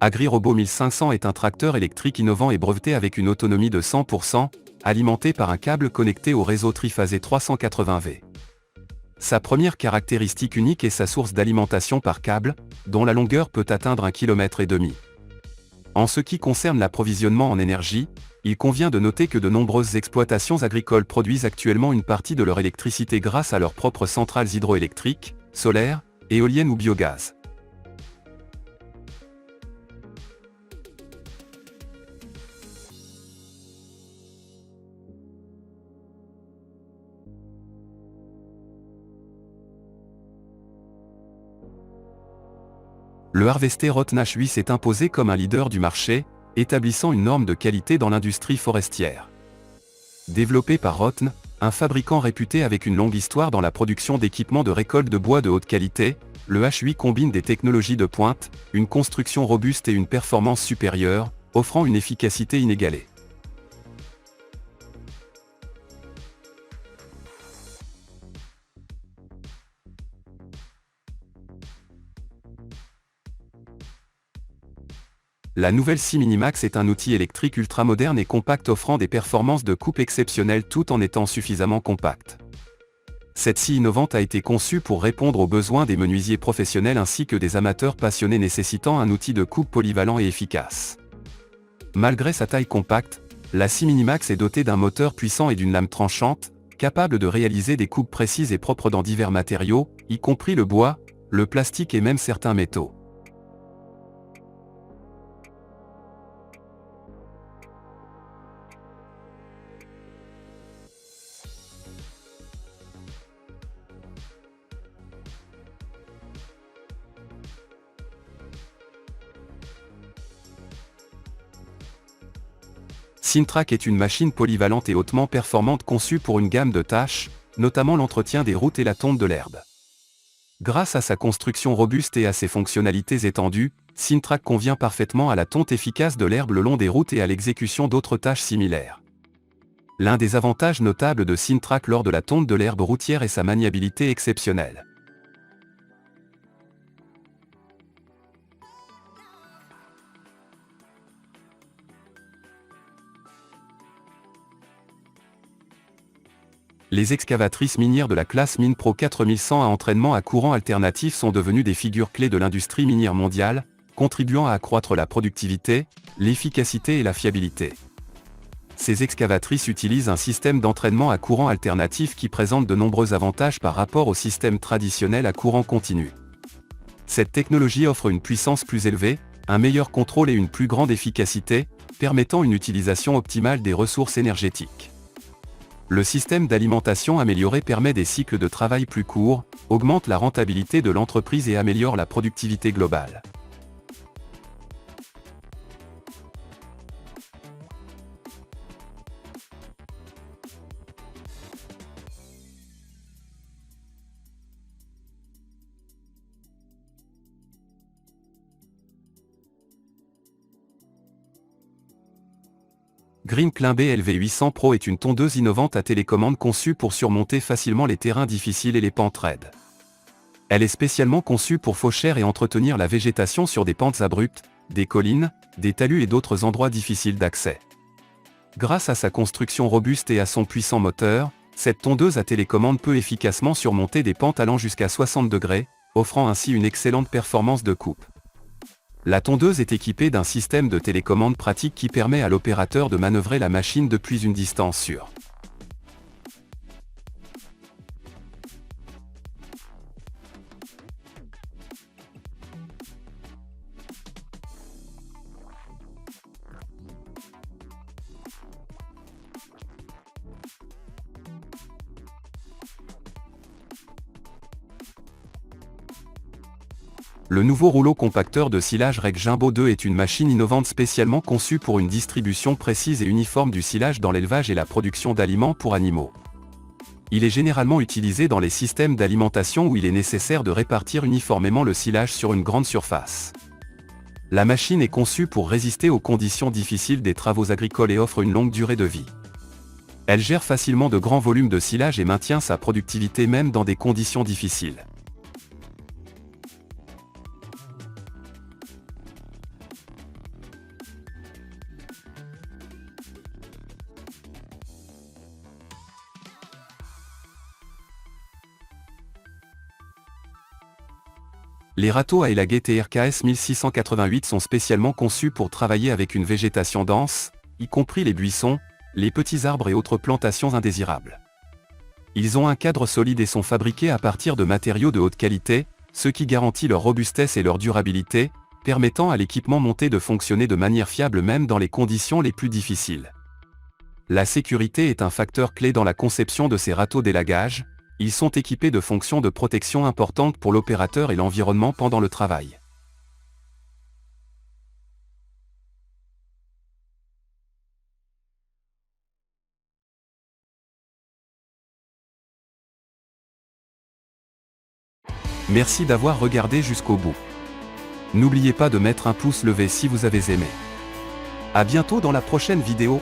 AgriRobot 1500 est un tracteur électrique innovant et breveté avec une autonomie de 100%, alimenté par un câble connecté au réseau triphasé 380V. Sa première caractéristique unique est sa source d'alimentation par câble, dont la longueur peut atteindre 1,5 km. En ce qui concerne l'approvisionnement en énergie, il convient de noter que de nombreuses exploitations agricoles produisent actuellement une partie de leur électricité grâce à leurs propres centrales hydroélectriques, solaires, éoliennes ou biogaz. Le Harvester Rotn H8 s'est imposé comme un leader du marché, établissant une norme de qualité dans l'industrie forestière. Développé par Rotn, un fabricant réputé avec une longue histoire dans la production d'équipements de récolte de bois de haute qualité, le H8 combine des technologies de pointe, une construction robuste et une performance supérieure, offrant une efficacité inégalée. La nouvelle scie Minimax est un outil électrique ultramoderne et compact offrant des performances de coupe exceptionnelles tout en étant suffisamment compacte. Cette scie innovante a été conçue pour répondre aux besoins des menuisiers professionnels ainsi que des amateurs passionnés nécessitant un outil de coupe polyvalent et efficace. Malgré sa taille compacte, la scie Minimax est dotée d'un moteur puissant et d'une lame tranchante, capable de réaliser des coupes précises et propres dans divers matériaux, y compris le bois, le plastique et même certains métaux. Sintrac est une machine polyvalente et hautement performante conçue pour une gamme de tâches, notamment l'entretien des routes et la tonte de l'herbe. Grâce à sa construction robuste et à ses fonctionnalités étendues, Sintrac convient parfaitement à la tonte efficace de l'herbe le long des routes et à l'exécution d'autres tâches similaires. L'un des avantages notables de Sintrac lors de la tonte de l'herbe routière est sa maniabilité exceptionnelle. Les excavatrices minières de la classe Mine Pro 4100 à entraînement à courant alternatif sont devenues des figures clés de l'industrie minière mondiale, contribuant à accroître la productivité, l'efficacité et la fiabilité. Ces excavatrices utilisent un système d'entraînement à courant alternatif qui présente de nombreux avantages par rapport au système traditionnel à courant continu. Cette technologie offre une puissance plus élevée, un meilleur contrôle et une plus grande efficacité, permettant une utilisation optimale des ressources énergétiques. Le système d'alimentation amélioré permet des cycles de travail plus courts, augmente la rentabilité de l'entreprise et améliore la productivité globale. Green Climbé LV800 Pro est une tondeuse innovante à télécommande conçue pour surmonter facilement les terrains difficiles et les pentes raides. Elle est spécialement conçue pour faucher et entretenir la végétation sur des pentes abruptes, des collines, des talus et d'autres endroits difficiles d'accès. Grâce à sa construction robuste et à son puissant moteur, cette tondeuse à télécommande peut efficacement surmonter des pentes allant jusqu'à 60 degrés, offrant ainsi une excellente performance de coupe. La tondeuse est équipée d'un système de télécommande pratique qui permet à l'opérateur de manœuvrer la machine depuis une distance sûre. Le nouveau rouleau compacteur de silage REC Jumbo 2 est une machine innovante spécialement conçue pour une distribution précise et uniforme du silage dans l'élevage et la production d'aliments pour animaux. Il est généralement utilisé dans les systèmes d'alimentation où il est nécessaire de répartir uniformément le silage sur une grande surface. La machine est conçue pour résister aux conditions difficiles des travaux agricoles et offre une longue durée de vie. Elle gère facilement de grands volumes de silage et maintient sa productivité même dans des conditions difficiles. Les râteaux Aelagate RKS 1688 sont spécialement conçus pour travailler avec une végétation dense, y compris les buissons, les petits arbres et autres plantations indésirables. Ils ont un cadre solide et sont fabriqués à partir de matériaux de haute qualité, ce qui garantit leur robustesse et leur durabilité, permettant à l'équipement monté de fonctionner de manière fiable même dans les conditions les plus difficiles. La sécurité est un facteur clé dans la conception de ces râteaux d'élagage. Ils sont équipés de fonctions de protection importantes pour l'opérateur et l'environnement pendant le travail. Merci d'avoir regardé jusqu'au bout. N'oubliez pas de mettre un pouce levé si vous avez aimé. À bientôt dans la prochaine vidéo.